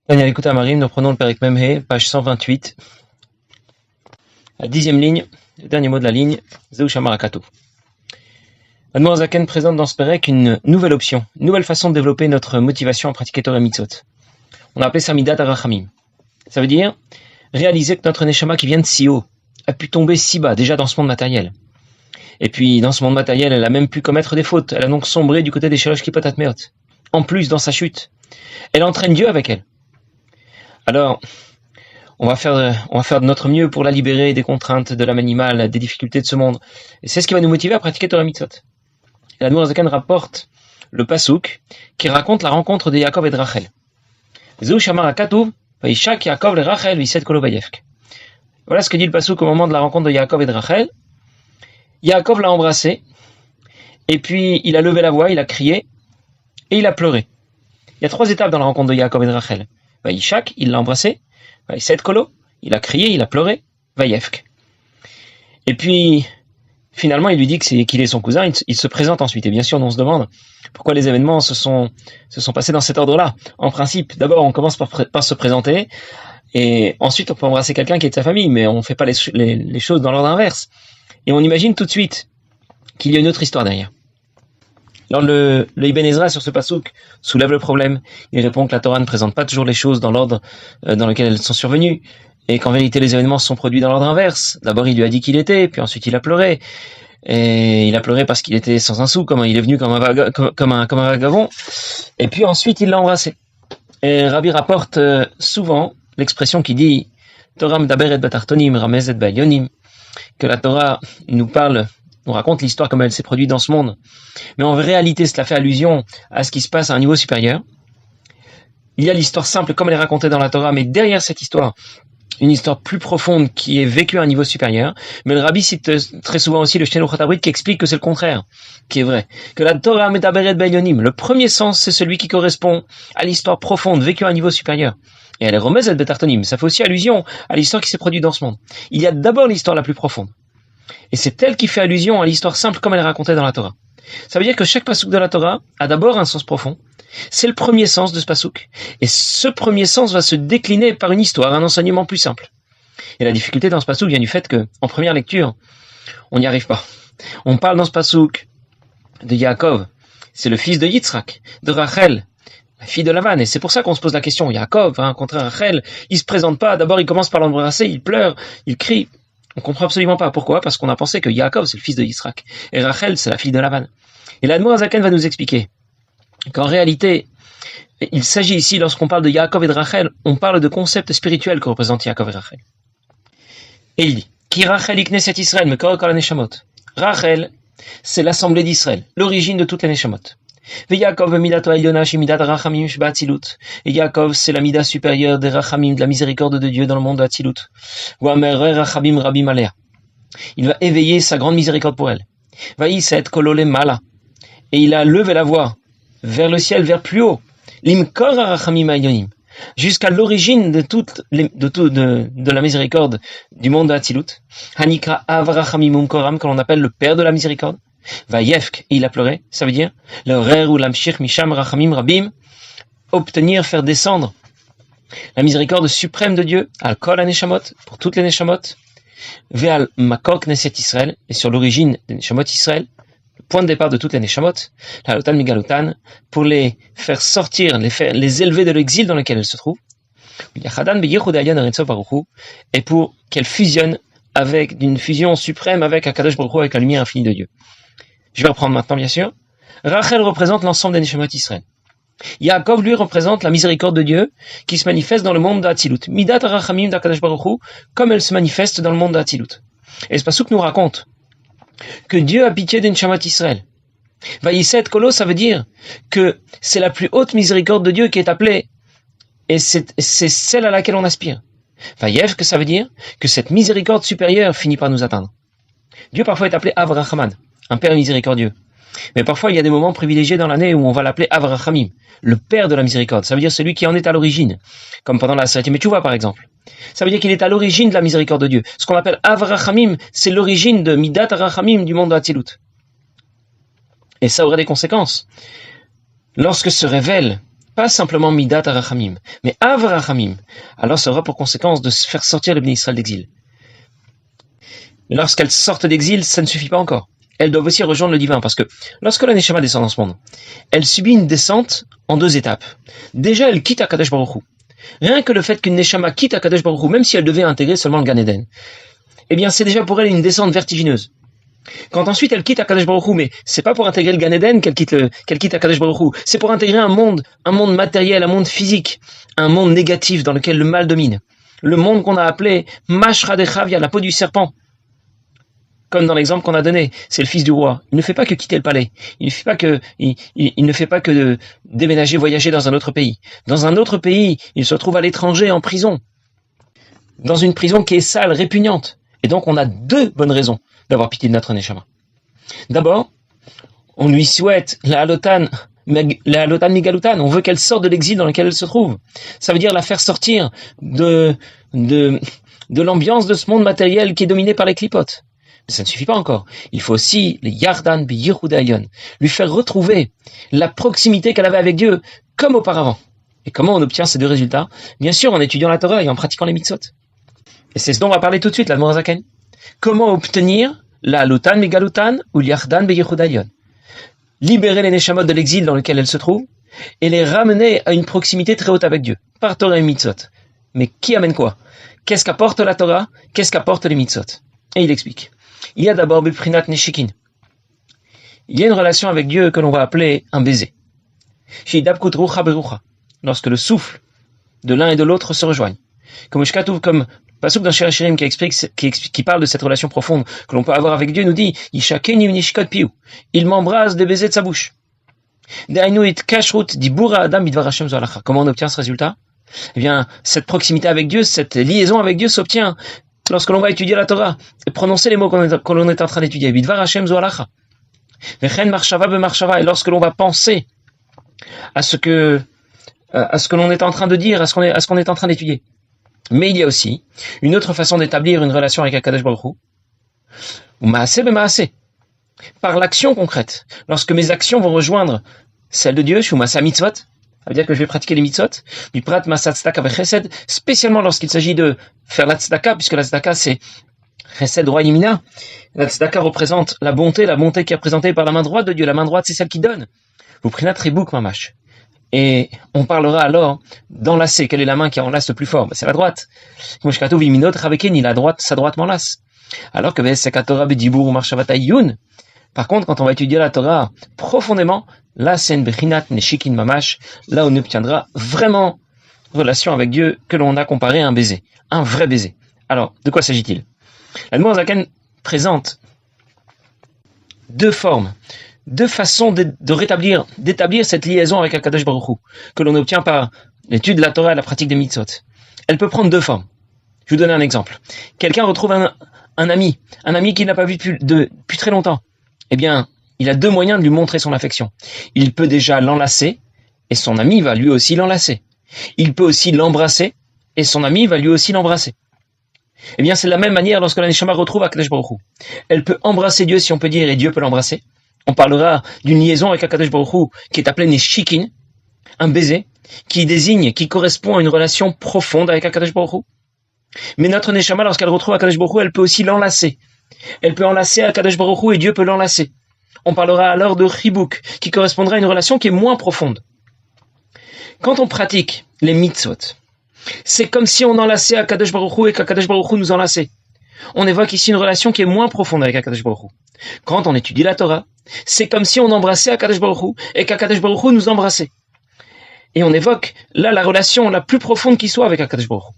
Daniel, écoute Marim, nous prenons le Perek Memhe, page 128, la 10e ligne, le dernier mot de la ligne, Zeu Shamarakato. Admor Zaken présente dans ce Perek une nouvelle option, une nouvelle façon de développer notre motivation à pratiquer Torah Mitzvot. On a appelé ça Midat Arachamim. Ça veut dire réaliser que notre Neshama qui vient de si haut a pu tomber si bas, déjà dans ce monde matériel. Et puis, dans ce monde matériel, elle a même pu commettre des fautes. Elle a donc sombré du côté des Shalosh Kippot Atmeot. En plus, dans sa chute, elle entraîne Dieu avec elle. Alors, on va faire de notre mieux pour la libérer des contraintes de l'âme animale, des difficultés de ce monde. Et c'est ce qui va nous motiver à pratiquer Torah Mitzvot. Et l'Admor Zaken rapporte le Pasuk qui raconte la rencontre de Yaakov et de Rachel. Zeu Shamar Katuv, Vaishak Yaakov le Rachel, Viset Kolo Bayevk. Voilà ce que dit le Pasuk au moment de la rencontre de Yaakov et de Rachel. Yaakov l'a embrassé, et puis il a levé la voix, il a crié, et il a pleuré. Il y a 3 étapes dans la rencontre de Yaakov et de Rachel. Vaishak, il l'a embrassé. Vaïset Kolo, il a crié, il a pleuré. Vaïefk. Et puis, finalement, il lui dit qu'il est son cousin. Il se présente ensuite. Et bien sûr, on se demande pourquoi les événements se sont passés dans cet ordre-là. En principe, d'abord, on commence par se présenter. Et ensuite, on peut embrasser quelqu'un qui est de sa famille. Mais on ne fait pas les choses dans l'ordre inverse. Et on imagine tout de suite qu'il y a une autre histoire derrière. Alors le Ibn Ezra sur ce passouk soulève le problème. Il répond que la Torah ne présente pas toujours les choses dans l'ordre dans lequel elles sont survenues, et qu'en vérité les événements se sont produits dans l'ordre inverse. D'abord il lui a dit qu'il était, puis ensuite il a pleuré. Et il a pleuré parce qu'il était sans un sou, il est venu comme un vagabond. Et puis ensuite il l'a embrassé. Et Rabbi rapporte souvent l'expression qui dit Torah m'daber et batartonim ramez et ba'yonim, que la Torah nous raconte l'histoire comme elle s'est produite dans ce monde. Mais en réalité, cela fait allusion à ce qui se passe à un niveau supérieur. Il y a l'histoire simple comme elle est racontée dans la Torah, mais derrière cette histoire, une histoire plus profonde qui est vécue à un niveau supérieur. Mais le Rabbi cite très souvent aussi le Shneluchat Abrit qui explique que c'est le contraire, qui est vrai. Que la Torah Metaberet Bayonim, le premier sens, c'est celui qui correspond à l'histoire profonde vécue à un niveau supérieur. Et elle est remezet betartonim. Ça fait aussi allusion à l'histoire qui s'est produite dans ce monde. Il y a d'abord l'histoire la plus profonde. Et c'est elle qui fait allusion à l'histoire simple comme elle est racontée dans la Torah. Ça veut dire que chaque passouk de la Torah a d'abord un sens profond. C'est le premier sens de ce passouk. Et ce premier sens va se décliner par une histoire, un enseignement plus simple. Et la difficulté dans ce passouk vient du fait que, en première lecture, on n'y arrive pas. On parle dans ce passouk de Yaakov. C'est le fils de Yitzhak, de Rachel, la fille de Lavan. Et c'est pour ça qu'on se pose la question. Yaakov va rencontrer Rachel. Il se présente pas. D'abord, il commence par l'embrasser. Il pleure. Il crie. On comprend absolument pas pourquoi, parce qu'on a pensé que Yaakov c'est le fils de Yitzhak et Rachel c'est la fille de Lavan. Et l'Admor Zaken va nous expliquer qu'en réalité, il s'agit ici, lorsqu'on parle de Yaakov et de Rachel, on parle de concepts spirituels que représentent Yaakov et Rachel. Et il dit, Ki Rachel ikneset Israël me kol neshamot. Rachel, c'est l'assemblée d'Israël, l'origine de toutes les neshamot. Et Yaakov c'est la mida supérieure des rachamim, de la miséricorde de Dieu dans le monde de Hatzilut. Il va éveiller sa grande miséricorde pour elle. Et il a levé la voix vers le ciel, vers plus haut. Jusqu'à l'origine de la miséricorde du monde de Hatzilut. Hanikra Avrachamim Koram, que l'on appelle le père de la miséricorde. Vayefk, il a pleuré, ça veut dire le ou l'amshir misham rachamim rabim, obtenir, faire descendre la miséricorde suprême de Dieu, al kol haneshamot, pour toutes les neshamot, ve'al makor knesset Israël, et sur l'origine des neshamot Israël, le point de départ de toutes les neshamot, la lotan migalotan, pour les faire sortir, les élever de l'exil dans lequel elles se trouvent, et pour qu'elles fusionnent d'une fusion suprême avec Akadosh Baruch Hu, avec la lumière infinie de Dieu. Je vais reprendre maintenant, bien sûr. Rachel représente l'ensemble des Neshamot Israël. Yaakov, lui, représente la miséricorde de Dieu qui se manifeste dans le monde d'Hatzilut. Midat Rachamim d'Akadosh Baruch Hu, comme elle se manifeste dans le monde d'Hatzilut. Et ce passouk nous raconte que Dieu a pitié des Neshamot Israël. Vaïset Kolo, ça veut dire que c'est la plus haute miséricorde de Dieu qui est appelée, et c'est celle à laquelle on aspire. Vaïev, que ça veut dire que cette miséricorde supérieure finit par nous atteindre. Dieu parfois est appelé Avraham, un père miséricordieux. Mais parfois, il y a des moments privilégiés dans l'année où on va l'appeler Avrachamim, le père de la miséricorde. Ça veut dire celui qui en est à l'origine. Comme pendant la Sefirah Teshuvah, par exemple. Ça veut dire qu'il est à l'origine de la miséricorde de Dieu. Ce qu'on appelle Avrachamim, c'est l'origine de Midat Arachamim du monde de Hatzilut. Et ça aurait des conséquences. Lorsque se révèle pas simplement Midat Arachamim, mais Avrachamim, alors ça aura pour conséquence de se faire sortir le Bnei Israël d'exil. Mais lorsqu'elles sortent d'exil, ça ne suffit pas encore. Elles doivent aussi rejoindre le divin, parce que lorsque la Neshama descend dans ce monde, elle subit une descente en 2 étapes. Déjà, elle quitte Akadosh Baruch Hu. Rien que le fait qu'une Neshama quitte Akadosh Baruch Hu, même si elle devait intégrer seulement le Gan Eden, eh bien c'est déjà pour elle une descente vertigineuse. Quand ensuite elle quitte Akadosh Baruch Hu, mais c'est pas pour intégrer le Gan Eden qu'elle quitte Akadosh Baruch Hu, c'est pour intégrer un monde matériel, un monde physique, un monde négatif dans lequel le mal domine. Le monde qu'on a appelé Mashra de Chavia, la peau du serpent. Comme dans l'exemple qu'on a donné, c'est le fils du roi. Il ne fait pas que quitter le palais. Il ne fait pas que de déménager, voyager dans un autre pays. Dans un autre pays, il se retrouve à l'étranger, en prison. Dans une prison qui est sale, répugnante. Et donc, on a 2 bonnes raisons d'avoir pitié de notre Neshama. D'abord, on lui souhaite la halotan migalutan. On veut qu'elle sorte de l'exil dans lequel elle se trouve. Ça veut dire la faire sortir de l'ambiance de ce monde matériel qui est dominé par les clipotes. Mais ça ne suffit pas encore. Il faut aussi les yardan bi Yehudayon, lui faire retrouver la proximité qu'elle avait avec Dieu comme auparavant. Et comment on obtient ces 2 résultats? Bien sûr, en étudiant la Torah et en pratiquant les mitzvot. Et c'est ce dont on va parler tout de suite, l'Admor Zaken. Comment obtenir la halotan migalutan ou l'yardan bi Yehudayon? Libérer les neshamot de l'exil dans lequel elles se trouvent et les ramener à une proximité très haute avec Dieu, par Torah et mitzvot. Mais qui amène quoi? Qu'est-ce qu'apporte la Torah? Qu'est-ce qu'apporte les mitzvot? Et il explique. Il y a d'abord Beprinat Neshikin. Il y a une relation avec Dieu que l'on va appeler un baiser. Shidabkut rucha berucha. Lorsque le souffle de l'un et de l'autre se rejoignent. Comme Pasuk dans Shir Hashirim qui parle de cette relation profonde que l'on peut avoir avec Dieu nous dit Yishakeni nishkot piu. Il m'embrase des baisers de sa bouche. De'ainu kashrut dibura adam bidvar Hashem zoalacha. Comment on obtient ce résultat? Eh bien, cette proximité avec Dieu, cette liaison avec Dieu s'obtient lorsque l'on va étudier la Torah et prononcer les mots que l'on est en train d'étudier. Bidvar Hashem zoalacha. Vechen marshava be marshava. Et lorsque l'on va penser à ce que l'on est en train de dire, à ce qu'on est en train d'étudier. Mais il y a aussi une autre façon d'établir une relation avec Akadosh Baruch Hu, ou maaseh be maaseh, par l'action concrète. Lorsque mes actions vont rejoindre celles de Dieu, shu masa mitzvot, ça veut dire que je vais pratiquer les mitzvot, biprat masa tzedaka ve chesed, spécialement lorsqu'il s'agit de faire la tzedaka, puisque la tzedaka c'est chesed roi yimina. La tzedaka représente la bonté qui est représentée par la main droite de Dieu. La main droite c'est celle qui donne. Vous prenez tribuk mamash. Et on parlera alors d'enlacer. Quelle est la main qui enlace le plus fort? C'est la droite. Sa droite m'enlace. Alors que par contre, quand on va étudier la Torah profondément, là c'est une bechinat neshikin mamash. Là on obtiendra vraiment relation avec Dieu que l'on a comparé à un baiser. Un vrai baiser. Alors, de quoi s'agit-il? L'Admor Zaken présente 2 formes. 2 façons d'établir cette liaison avec Akadosh Baruch Hu, que l'on obtient par l'étude de la Torah et la pratique des mitzvot. Elle peut prendre 2 formes. Je vais vous donner un exemple. Quelqu'un retrouve un ami qu'il n'a pas vu depuis très longtemps. Eh bien, il a 2 moyens de lui montrer son affection. Il peut déjà l'enlacer, et son ami va lui aussi l'enlacer. Il peut aussi l'embrasser, et son ami va lui aussi l'embrasser. Eh bien, c'est de la même manière lorsque la Neshama retrouve Akadosh Baruch Hu. Elle peut embrasser Dieu, si on peut dire, et Dieu peut l'embrasser. On parlera d'une liaison avec Akadosh Baruch Hu qui est appelée Neshikin, un baiser, qui correspond à une relation profonde avec Akadosh Baruch Hu. Mais notre Neshama, lorsqu'elle retrouve Akadosh Baruch Hu, elle peut aussi l'enlacer. Elle peut enlacer Akadosh Baruch Hu et Dieu peut l'enlacer. On parlera alors de Chibuk, qui correspondra à une relation qui est moins profonde. Quand on pratique les mitzvot, c'est comme si on enlaçait Akadosh Baruch Hu et qu'Akadosh Baruch Hu nous enlaçait. On évoque ici une relation qui est moins profonde avec Akadosh Baruch Hu. Quand on étudie la Torah, c'est comme si on embrassait Akadosh Baruch Hu et qu'Akadosh Baruch Hu nous embrassait. Et on évoque là la relation la plus profonde qui soit avec Akadosh Baruch Hu.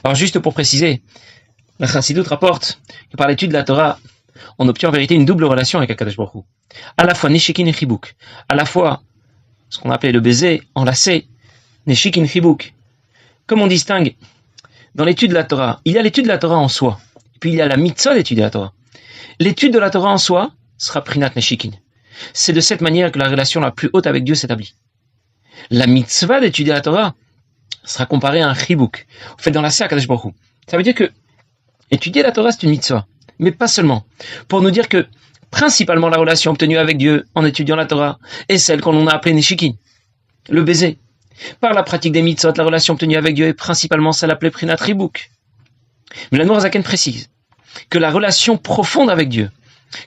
Alors juste pour préciser, la Chassidut rapporte que par l'étude de la Torah, on obtient en vérité une double relation avec Akadosh Baruch Hu. À la fois Neshikin et Chibuk. À la fois ce qu'on appelait le baiser, enlacé, Neshikin Chibuk. Comme on distingue dans l'étude de la Torah, il y a l'étude de la Torah en soi. Et puis il y a la mitzvah d'étudier la Torah. L'étude de la Torah en soi sera Prinat Neshikin. C'est de cette manière que la relation la plus haute avec Dieu s'établit. La mitzvah d'étudier la Torah sera comparée à un chibuk, fait dans la Akadosh Baruch Hu. Ça veut dire que étudier la Torah c'est une mitzvah, mais pas seulement. Pour nous dire que principalement la relation obtenue avec Dieu en étudiant la Torah est celle qu'on a appelée Neshikin, le baiser. Par la pratique des mitzvot, la relation obtenue avec Dieu est principalement celle appelée Prinat Ribuk. Mais l'Admor HaZaken précise que la relation profonde avec Dieu,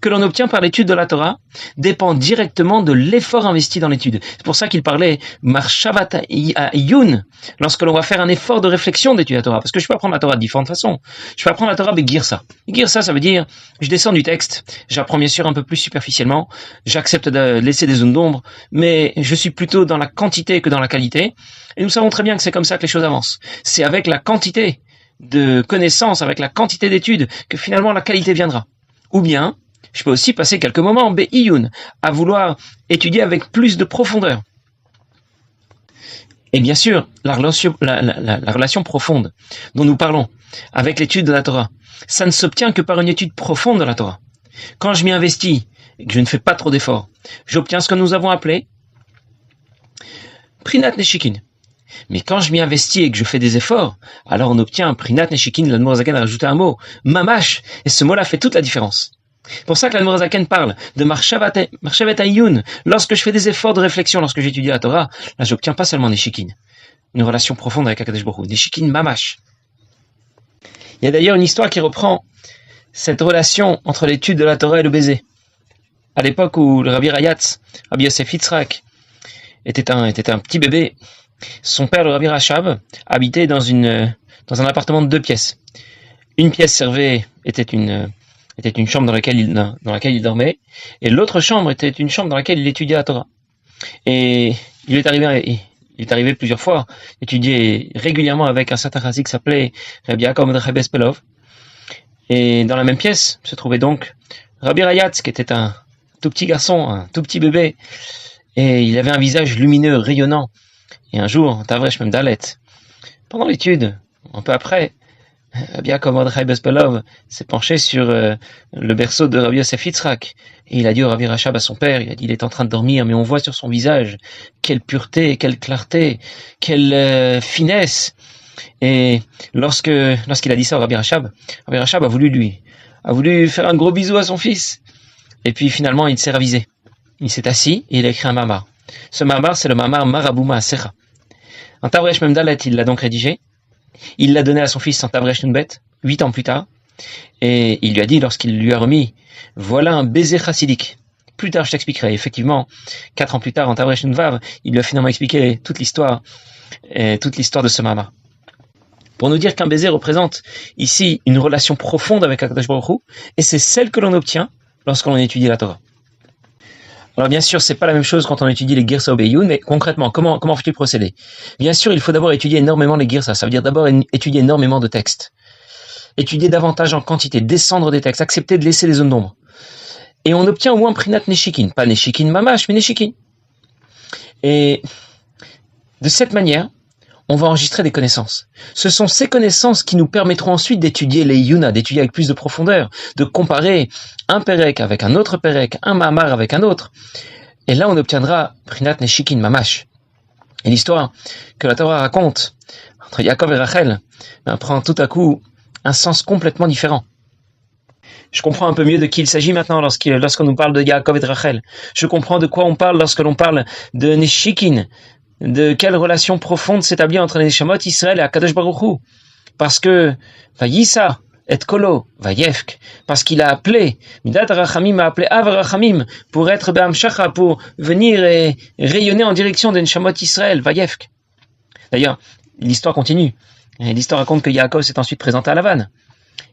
que l'on obtient par l'étude de la Torah, dépend directement de l'effort investi dans l'étude. C'est pour ça qu'il parlait Marshavat Ayun, lorsque l'on va faire un effort de réflexion d'étude de la Torah. Parce que je peux apprendre la Torah de différentes façons. Je peux apprendre la Torah avec Girsa. Girsa, ça veut dire, je descends du texte, j'apprends bien sûr un peu plus superficiellement, j'accepte de laisser des zones d'ombre, mais je suis plutôt dans la quantité que dans la qualité. Et nous savons très bien que c'est comme ça que les choses avancent. C'est avec la quantité de connaissances, avec la quantité d'études, que finalement la qualité viendra. Ou bien, je peux aussi passer quelques moments, Be'iyun, à vouloir étudier avec plus de profondeur. Et bien sûr, la relation profonde dont nous parlons avec l'étude de la Torah, ça ne s'obtient que par une étude profonde de la Torah. Quand je m'y investis et que je ne fais pas trop d'efforts, j'obtiens ce que nous avons appelé Prinat Neshikin. Mais quand je m'y investis et que je fais des efforts, alors on obtient un Prinat Neshikin. L'Admor HaZaken a rajouté un mot, Mamash, et ce mot-là fait toute la différence. C'est pour ça que l'Admor HaZaken parle de Marshavat Ayun. Lorsque je fais des efforts de réflexion, lorsque j'étudie la Torah, là j'obtiens pas seulement Neshikin, une relation profonde avec HaKadosh Baruch Hu, Neshikin Mamash. Il y a d'ailleurs une histoire qui reprend cette relation entre l'étude de la Torah et le baiser. À l'époque où le Rabbi Rayatz, Rabbi Yosef Yitzhak, était un petit bébé, son père, le Rabbi Rachab, habitait dans un appartement de 2 pièces. Une pièce était une chambre dans laquelle il dormait, et l'autre chambre était une chambre dans laquelle il étudiait la Torah. Et il est arrivé plusieurs fois étudier régulièrement avec un certain Chazik qui s'appelait Rabbi Yaakov Mordechai Bespelov. Et dans la même pièce se trouvait donc Rabbi Rayatz, qui était un tout petit garçon, un tout petit bébé, et il avait un visage lumineux, rayonnant. Et un jour, Tavresh Memdalet, pendant l'étude, un peu après, Rabbi Yaakov Mordechai Bespelov s'est penché sur le berceau de Rabbi Yosef Yitzhak, et il a dit au Rabbi Rachab, à son père, il est en train de dormir, mais on voit sur son visage quelle pureté, quelle clarté, quelle finesse. Et lorsqu'il a dit ça au Rabbi Rachab a voulu faire un gros bisou à son fils. Et puis finalement, il s'est ravisé. Il s'est assis et il a écrit un mamar. Ce mamar, c'est le mamar Marabou Ma'asecha. En Tavresh Memdalet, il l'a donc rédigé. Il l'a donné à son fils en Tavresh Nunbet, 8 ans plus tard. Et il lui a dit, lorsqu'il lui a remis, voilà un baiser chassidique. Plus tard, je t'expliquerai. Effectivement, 4 ans plus tard, en Tavresh Nunvav, il lui a finalement expliqué toute l'histoire de ce mamar. Pour nous dire qu'un baiser représente ici une relation profonde avec HaKadosh Baruch Hu, et c'est celle que l'on obtient lorsqu'on étudie la Torah. Alors bien sûr, c'est pas la même chose quand on étudie les Girsa ou Be'iyun, mais concrètement, comment faut-il procéder? Bien sûr, il faut d'abord étudier énormément les Girsa, ça veut dire d'abord étudier énormément de textes. Étudier davantage en quantité, descendre des textes, accepter de laisser les zones d'ombre. Et on obtient au moins Prinat Neshikin, pas Neshikin Mamash, mais Neshikin. Et de cette manière, on va enregistrer des connaissances. Ce sont ces connaissances qui nous permettront ensuite d'étudier les Yuna, d'étudier avec plus de profondeur, de comparer un Perek avec un autre Perek, un Mamar avec un autre. Et là, on obtiendra Prinat Neshikin Mamash. Et l'histoire que la Torah raconte entre Yaakov et Rachel prend tout à coup un sens complètement différent. Je comprends un peu mieux de qui il s'agit maintenant lorsqu'on nous parle de Yaakov et de Rachel. Je comprends de quoi on parle lorsque l'on parle de Neshikin, de quelle relation profonde s'établit entre les Neshamot Israël et Akadosh Baruch Hu. Parce que Vayisa et Kolo, Vayefk, parce qu'il a appelé, Midat Rachamim a appelé Av Rachamim pour être Be'amshacha, pour venir et rayonner en direction des Neshamot Israël, Vayefk. D'ailleurs, l'histoire continue. Et l'histoire raconte que Yaakov s'est ensuite présenté à Lavan.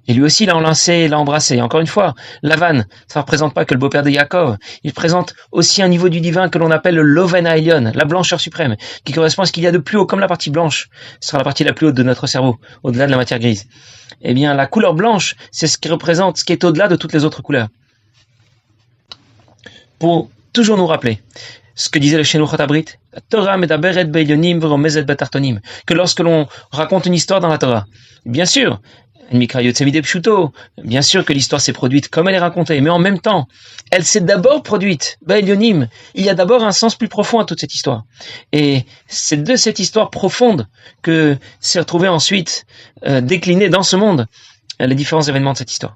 Et lui aussi l'a enlacé, l'a embrassé. Encore une fois, Lavan, ça ne représente pas que le beau-père de Yaakov. Il présente aussi un niveau du divin que l'on appelle le Loven Haïlion, la blancheur suprême, qui correspond à ce qu'il y a de plus haut, comme la partie blanche. Ce sera la partie la plus haute de notre cerveau, au-delà de la matière grise. Eh bien, la couleur blanche, c'est ce qui représente, ce qui est au-delà de toutes les autres couleurs. Pour toujours nous rappeler ce que disait le Shenuchot Abrit, Torah medaberet be'ilyonim v'romezet betartonim, que lorsque l'on raconte une histoire dans la Torah, bien sûr, bien sûr que l'histoire s'est produite comme elle est racontée, mais en même temps, elle s'est d'abord produite, Baelionim. Il y a d'abord un sens plus profond à toute cette histoire. Et c'est de cette histoire profonde que s'est retrouvée ensuite déclinée dans ce monde les différents événements de cette histoire.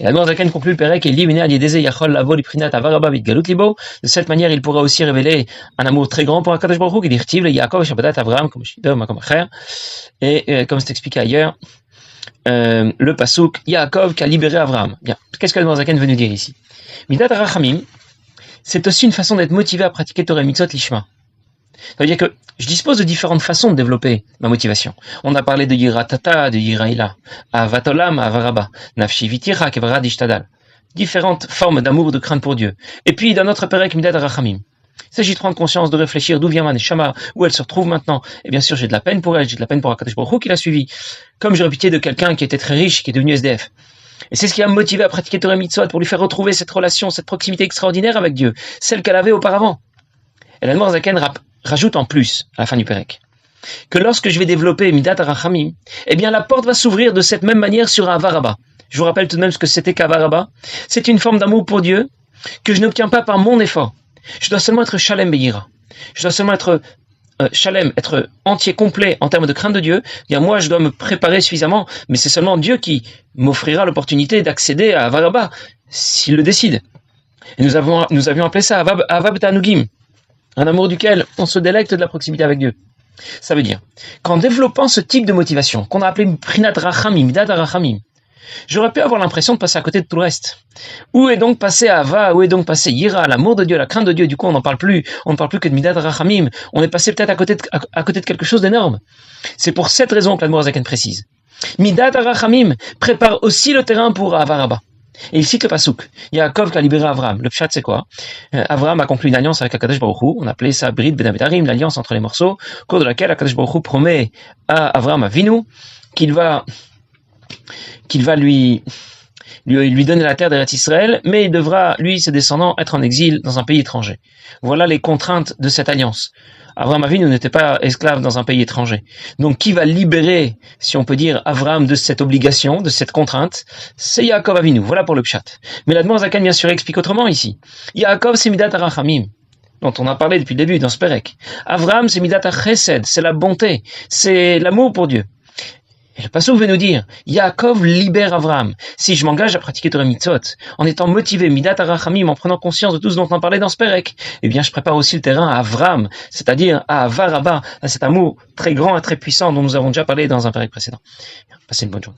Et la Zaken conclut le Perek et Livine Aliedeze Yachol Lavo Liprinat Avaraba Vit Galut Libo. De cette manière, il pourra aussi révéler un amour très grand pour Akadosh Baruch Hu, qui dit Rtiv le Yaakov Shabbatat Avraham, comme Shider, comme Acher. Et comme c'est expliqué ailleurs, le Pasuk Yaakov qui a libéré Avraham. Bien. Qu'est-ce que la Zaken veut nous dire ici? Midat Rachamim, c'est aussi une façon d'être motivé à pratiquer Torah Mitzvot Lishma. Ça veut dire que je dispose de différentes façons de développer ma motivation. On a parlé de Yiratata, de Yiraïla, Avatolam, Avaraba, Nafshi Vitira, Kevarad Ishtadal. Différentes formes d'amour, de crainte pour Dieu. Et puis, dans notre Perek Midat Rachamim, il s'agit de prendre conscience, de réfléchir d'où vient ma neshama, où elle se retrouve maintenant. Et bien sûr, j'ai de la peine pour elle, j'ai de la peine pour Akadosh Baruch Hu qui l'a suivi. Comme j'aurais pitié de quelqu'un qui était très riche, qui est devenu SDF. Et c'est ce qui a motivé à pratiquer Torah Mitzvot, pour lui faire retrouver cette relation, cette proximité extraordinaire avec Dieu, celle qu'elle avait auparavant. Et la Zaken rajoute en plus, à la fin du Perek, que lorsque je vais développer Midat Rachamim, eh bien la porte va s'ouvrir de cette même manière sur Avaraba. Je vous rappelle tout de même ce que c'était qu'Avaraba. C'est une forme d'amour pour Dieu que je n'obtiens pas par mon effort. Je dois seulement être Shalem Be'yira. Je dois seulement être Shalem, être entier, complet en termes de crainte de Dieu. Bien moi, je dois me préparer suffisamment, mais c'est seulement Dieu qui m'offrira l'opportunité d'accéder à Avaraba, s'il le décide. Et nous avions appelé ça Avab Tanugim, un amour duquel on se délecte de la proximité avec Dieu. Ça veut dire qu'en développant ce type de motivation, qu'on a appelé Prinat Rachamim, Midat Rachamim, j'aurais pu avoir l'impression de passer à côté de tout le reste. Où est donc passé Ava, où est donc passé Yira, l'amour de Dieu, la crainte de Dieu? Du coup, on ne parle plus que de Midat Rachamim. On est passé peut-être à côté de quelque chose d'énorme. C'est pour cette raison que l'Admor Zaken précise. Midat Rachamim prépare aussi le terrain pour Avaraba. Et il cite le Pasuk. Yaakov qui a libéré Avraham. Le pshat, c'est quoi? Avraham a conclu une alliance avec Akadosh Baruch Hu. On appelait ça Brit Ben Abetarim, l'alliance entre les morceaux, au cours de laquelle Akadosh Baruch Hu promet à Avraham Avinu qu'il va lui donner la terre d'Eretz Israël, mais il devra, lui, ses descendants, être en exil dans un pays étranger. Voilà les contraintes de cette alliance. Avraham Avinu n'était pas esclave dans un pays étranger. Donc, qui va libérer, si on peut dire, Avraham de cette obligation, de cette contrainte? C'est Yaakov Avinu. Voilà pour le pshat. Mais l'Admor Zaken, bien sûr, explique autrement ici. Yaakov, c'est Midat Rachamim, dont on a parlé depuis le début dans ce Perek. Avraham, c'est Midat Chesed, c'est la bonté, c'est l'amour pour Dieu. Et le Pasuk veut nous dire, Yaakov libère Avraham. Si je m'engage à pratiquer Torah Mitzvot, en étant motivé, Midat Rachamim, en prenant conscience de tout ce dont on a parlé dans ce Perek, eh bien, je prépare aussi le terrain à Avraham, c'est-à-dire à Avaraba, à cet amour très grand et très puissant dont nous avons déjà parlé dans un Perek précédent. Passez une bonne journée.